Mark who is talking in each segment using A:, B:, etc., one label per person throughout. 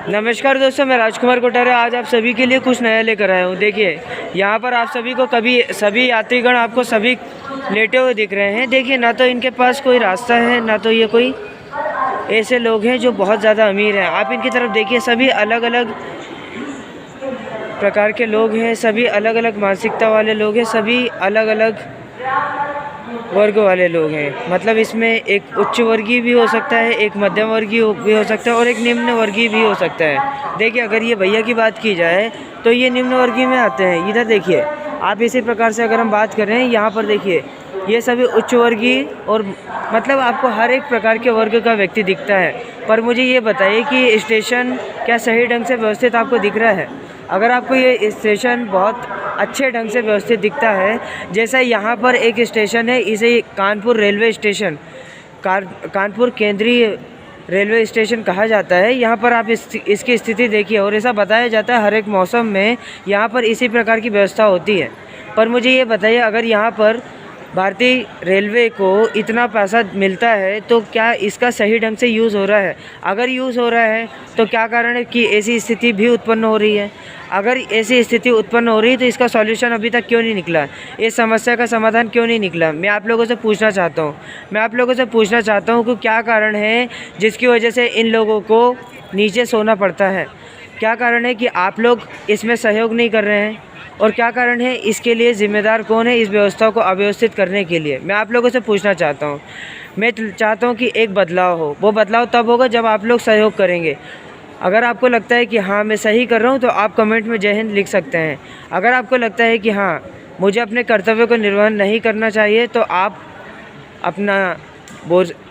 A: नमस्कार दोस्तों, मैं राजकुमार कोठारिया आज आप सभी के लिए कुछ नया लेकर आया हूँ। देखिए, यहाँ पर आप सभी को सभी यात्रीगण आपको सभी लेटे हुए दिख रहे हैं। देखिए, ना तो इनके पास कोई रास्ता है, ना तो ये कोई ऐसे लोग हैं जो बहुत ज़्यादा अमीर हैं। आप इनकी तरफ देखिए, सभी अलग अलग प्रकार के लोग हैं, सभी अलग अलग मानसिकता वाले लोग हैं, सभी अलग अलग वर्ग वाले लोग हैं। मतलब इसमें एक उच्च वर्गीय भी हो सकता है, एक मध्यम वर्गीय भी हो सकता है और एक निम्न वर्गीय भी हो सकता है। देखिए, अगर ये भैया की बात की जाए तो ये निम्न वर्गीय में आते हैं। इधर देखिए, आप इसी प्रकार से अगर हम बात करें, यहाँ पर देखिए, ये सभी उच्च वर्गीय और मतलब आपको हर एक प्रकार के वर्ग का व्यक्ति दिखता है। पर मुझे ये बताइए कि स्टेशन क्या सही ढंग से व्यवस्थित आपको दिख रहा है? अगर आपको ये स्टेशन बहुत अच्छे ढंग से व्यवस्थित दिखता है, जैसा यहाँ पर एक स्टेशन है, इसे कानपुर रेलवे स्टेशन कानपुर केंद्रीय रेलवे स्टेशन कहा जाता है। यहाँ पर आप इसकी स्थिति देखिए, और ऐसा बताया जाता है हर एक मौसम में यहाँ पर इसी प्रकार की व्यवस्था होती है। पर मुझे ये बताइए, अगर यहाँ पर भारतीय रेलवे को इतना पैसा मिलता है तो क्या इसका सही ढंग से यूज़ हो रहा है? अगर यूज़ हो रहा है तो क्या कारण है कि ऐसी स्थिति भी उत्पन्न हो रही है? अगर ऐसी स्थिति उत्पन्न हो रही है तो इसका सॉल्यूशन अभी तक क्यों नहीं निकला? इस समस्या का समाधान क्यों नहीं निकला? मैं आप लोगों से पूछना चाहता हूँ कि क्या कारण है जिसकी वजह से इन लोगों को नीचे सोना पड़ता है? क्या कारण है कि आप लोग इसमें सहयोग नहीं कर रहे हैं? और क्या कारण है, इसके लिए ज़िम्मेदार कौन है इस व्यवस्था को अव्यवस्थित करने के लिए? मैं आप लोगों से पूछना चाहता हूँ। मैं चाहता हूँ कि एक बदलाव हो। वो बदलाव तब होगा जब आप लोग सहयोग करेंगे। अगर आपको लगता है कि हाँ, मैं सही कर रहा हूँ, तो आप कमेंट में जय हिंद लिख सकते हैं। अगर आपको लगता है कि हाँ, मुझे अपने कर्तव्य को निर्वहन नहीं करना चाहिए, तो आप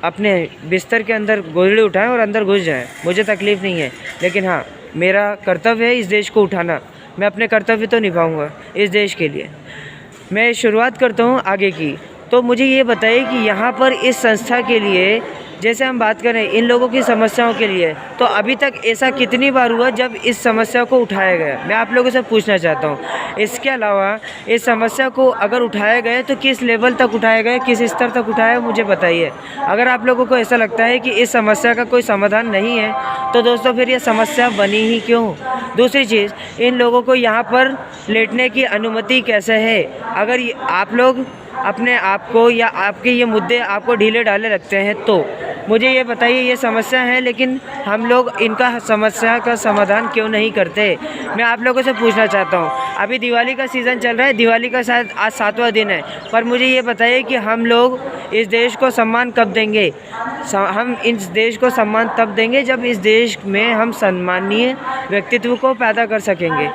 A: अपने बिस्तर के अंदर गोदड़ी उठाएँ और अंदर घुस जाएँ। मुझे तकलीफ़ नहीं है, लेकिन हाँ, मेरा कर्तव्य है इस देश को उठाना। मैं अपने कर्तव्य तो निभाऊंगा इस देश के लिए। मैं शुरुआत करता हूँ आगे की। तो मुझे ये बताइए कि यहाँ पर इस संस्था के लिए, जैसे हम बात करें इन लोगों की समस्याओं के लिए, तो अभी तक ऐसा कितनी बार हुआ जब इस समस्या को उठाया गया? मैं आप लोगों से पूछना चाहता हूँ। इसके अलावा इस समस्या को अगर उठाया गया तो किस लेवल तक उठाया गया, किस स्तर तक उठाया, मुझे बताइए। अगर आप लोगों को ऐसा लगता है कि इस समस्या का कोई समाधान नहीं है, तो दोस्तों फिर ये समस्या बनी ही क्यों? दूसरी चीज़, इन लोगों को यहाँ पर लेटने की अनुमति कैसे है? अगर आप लोग अपने आप को या आपके ये मुद्दे आपको ढीले ढाले रखते हैं, तो मुझे ये बताइए, ये समस्या है लेकिन हम लोग इनका समस्या का समाधान क्यों नहीं करते? मैं आप लोगों से पूछना चाहता हूँ। अभी दिवाली का सीज़न चल रहा है, दिवाली का शायद आज 7वां दिन है, पर मुझे ये बताइए कि हम लोग इस देश को सम्मान कब देंगे? हम इस देश को सम्मान तब देंगे जब इस देश में हम सम्मानीय व्यक्तित्व को पैदा कर सकेंगे,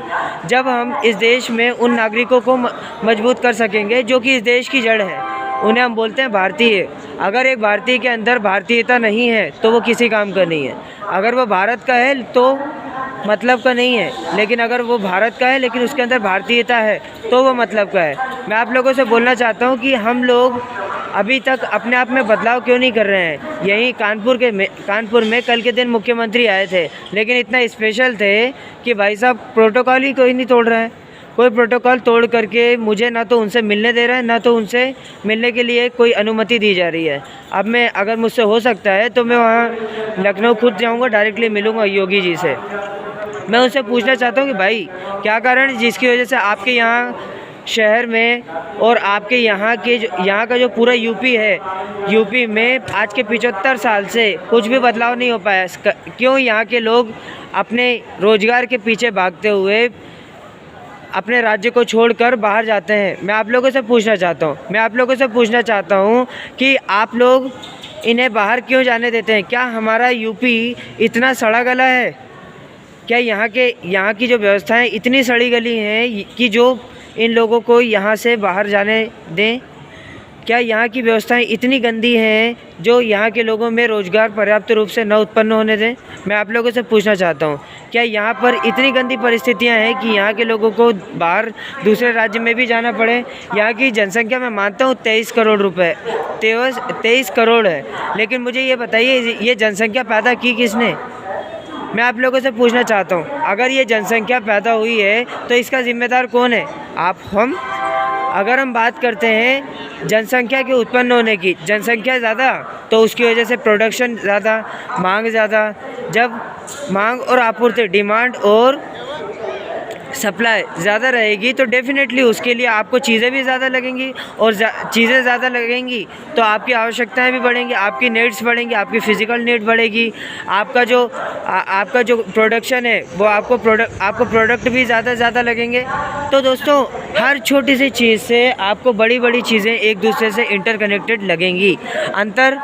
A: जब हम इस देश में उन नागरिकों को मजबूत कर सकेंगे जो कि इस देश की जड़ है। उन्हें हम बोलते हैं भारतीय। अगर एक भारतीय के अंदर भारतीयता नहीं है तो वो किसी काम का नहीं है। अगर वो भारत का है तो मतलब का नहीं है, लेकिन अगर वो भारत का है लेकिन उसके अंदर भारतीयता है तो वो मतलब का है। मैं आप लोगों से बोलना चाहता हूँ कि हम लोग अभी तक अपने आप में बदलाव क्यों नहीं कर रहे हैं? यहीं कानपुर में कल के दिन मुख्यमंत्री आए थे, लेकिन इतना स्पेशल थे कि भाई साहब प्रोटोकॉल ही कोई नहीं तोड़ रहा है। कोई प्रोटोकॉल तोड़ करके मुझे ना तो उनसे मिलने दे रहा है, ना तो उनसे मिलने के लिए कोई अनुमति दी जा रही है। अब मैं, अगर मुझसे हो सकता है तो मैं वहाँ लखनऊ खुद जाऊँगा, डायरेक्टली मिलूँगा योगी जी से। मैं उनसे पूछना चाहता हूँ कि भाई क्या कारण जिसकी वजह से आपके यहाँ शहर में और आपके यहाँ का जो पूरा यूपी है, यूपी में आज के 75 साल से कुछ भी बदलाव नहीं हो पाया? क्यों यहाँ के लोग अपने रोजगार के पीछे भागते हुए अपने राज्य को छोड़कर बाहर जाते हैं? मैं आप लोगों से पूछना चाहता हूँ कि आप लोग इन्हें बाहर क्यों जाने देते हैं? क्या हमारा यूपी इतना सड़ा गला है? क्या यहाँ की जो व्यवस्थाएं इतनी सड़ी गली हैं कि जो इन लोगों को यहाँ से बाहर जाने दें? क्या यहाँ की व्यवस्थाएं इतनी गंदी हैं जो यहाँ के लोगों में रोज़गार पर्याप्त रूप से न उत्पन्न होने दें? मैं आप लोगों से पूछना चाहता हूँ, क्या यहाँ पर इतनी गंदी परिस्थितियाँ हैं कि यहाँ के लोगों को बाहर दूसरे राज्य में भी जाना पड़े? यहाँ की जनसंख्या मैं मानता हूँ 23 करोड़ है, लेकिन मुझे ये बताइए, ये जनसंख्या पैदा की किसने? मैं आप लोगों से पूछना चाहता हूँ, अगर ये जनसंख्या पैदा हुई है तो इसका जिम्मेदार कौन है? हम अगर हम बात करते हैं जनसंख्या के उत्पन्न होने की, जनसंख्या ज़्यादा तो उसकी वजह से प्रोडक्शन ज़्यादा, मांग ज़्यादा। जब मांग और आपूर्ति, डिमांड और सप्लाई ज़्यादा रहेगी तो डेफिनेटली उसके लिए आपको चीज़ें भी ज़्यादा लगेंगी, और चीज़ें ज़्यादा लगेंगी तो आपकी आवश्यकताएं भी बढ़ेंगी, आपकी नीड्स बढ़ेंगी, आपकी फ़िज़िकल नीड बढ़ेगी। आपका जो प्रोडक्शन है वो आपको प्रोडक्ट भी ज़्यादा लगेंगे। तो दोस्तों, हर छोटी सी चीज़ से आपको बड़ी बड़ी चीज़ें एक दूसरे से इंटरकनेक्टेड लगेंगी। अंतर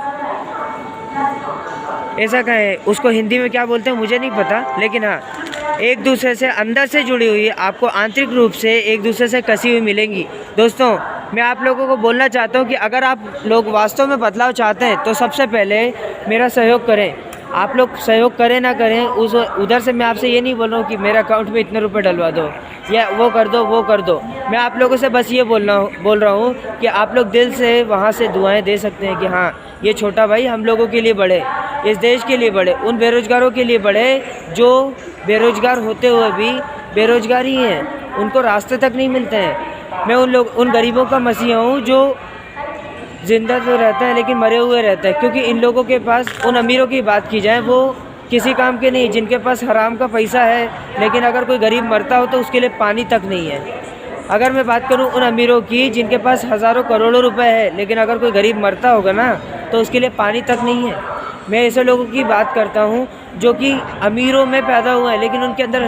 A: ऐसा कहें, उसको हिंदी में क्या बोलते हैं मुझे नहीं पता, लेकिन हाँ, एक दूसरे से अंदर से जुड़ी हुई, आपको आंतरिक रूप से एक दूसरे से कसी हुई मिलेंगी। दोस्तों, मैं आप लोगों को बोलना चाहता हूँ कि अगर आप लोग वास्तव में बदलाव चाहते हैं तो सबसे पहले मेरा सहयोग करें। आप लोग सहयोग करें ना करें, उधर से मैं आपसे ये नहीं बोल रहा हूँ कि मेरे अकाउंट में इतने रुपए डलवा दो या वो कर दो। मैं आप लोगों से बस ये बोल रहा हूँ कि आप लोग दिल से वहाँ से दुआएँ दे सकते हैं कि हाँ, ये छोटा भाई हम लोगों के लिए बढ़े, इस देश के लिए बढ़े, उन बेरोज़गारों के लिए बढ़े जो बेरोज़गार होते हुए भी बेरोज़गार ही हैं, उनको रास्ते तक नहीं मिलते हैं। मैं उन गरीबों का मसीहा हूँ जो ज़िंदा तो रहता है लेकिन मरे हुए रहता है, क्योंकि इन लोगों के पास, उन अमीरों की बात की जाए, वो किसी काम के नहीं, जिनके पास हराम का पैसा है, लेकिन अगर कोई गरीब मरता हो तो उसके लिए पानी तक नहीं है। अगर मैं बात करूं उन अमीरों की जिनके पास हज़ारों करोड़ों रुपए है, लेकिन अगर कोई गरीब मरता होगा ना तो उसके लिए पानी तक नहीं है। मैं ऐसे लोगों की बात करता हूं जो कि अमीरों में पैदा हुए हैं लेकिन उनके अंदर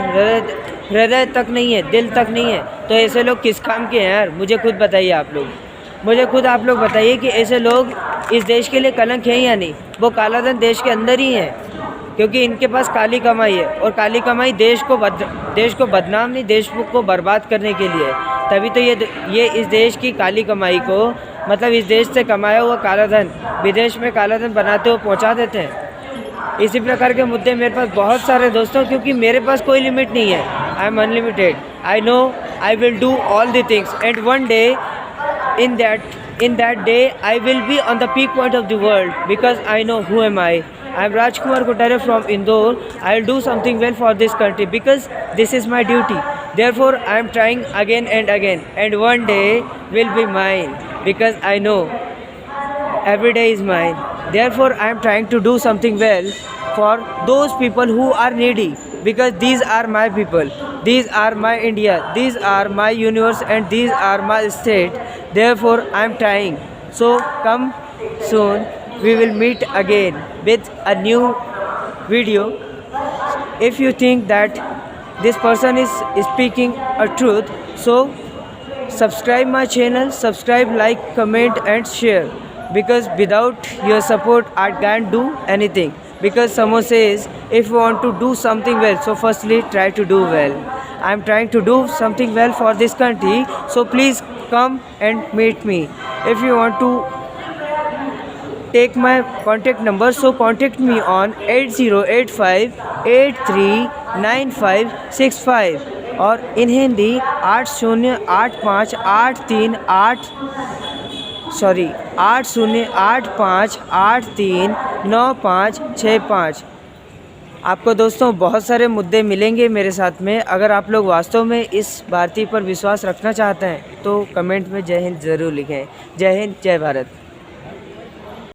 A: हृदय तक नहीं है, दिल तक नहीं है। तो ऐसे लोग किस काम के हैं यार? मुझे खुद बताइए आप लोग बताइए कि ऐसे लोग इस देश के लिए कलंक हैं या नहीं? वो काला धन देश के अंदर ही है, क्योंकि इनके पास काली कमाई है, और काली कमाई देश को बदनाम नहीं, देश को बर्बाद करने के लिए है। तभी तो ये इस देश की काली कमाई को, मतलब इस देश से कमाया हुआ काला धन विदेश में काला धन बनाते हुए पहुंचा देते हैं। इसी प्रकार के मुद्दे मेरे पास बहुत सारे दोस्तों, क्योंकि मेरे पास कोई लिमिट नहीं है। I am unlimited. I know I will do all the things and one day in that day I will be on the peak point of the world, because I know who am I. I am Rajkumar Kothare from Indore. I will do something well for this country because this is my duty. Therefore I am trying again and again, and one day will be mine, because I know every day is mine. Therefore I am trying to do something well for those people who are needy, because these are my people, these are my India, these are my universe, and these are my state. Therefore I am trying. So come soon, we will meet again with a new video. If you think that this person is speaking a truth, so subscribe my channel, subscribe, like, comment and share, because without your support I can't do anything. Because someone says if you want to do something well, so firstly try to do well. I am trying to do something well for this country, so please come and meet me. If you want to take my contact number, so contact me on 8085839565, और इन हिंदी 8085839565। आपको दोस्तों बहुत सारे मुद्दे मिलेंगे मेरे साथ में। अगर आप लोग वास्तव में इस भारतीय पर विश्वास रखना चाहते हैं तो कमेंट में जय हिंद ज़रूर लिखें। जय हिंद, जय भारत।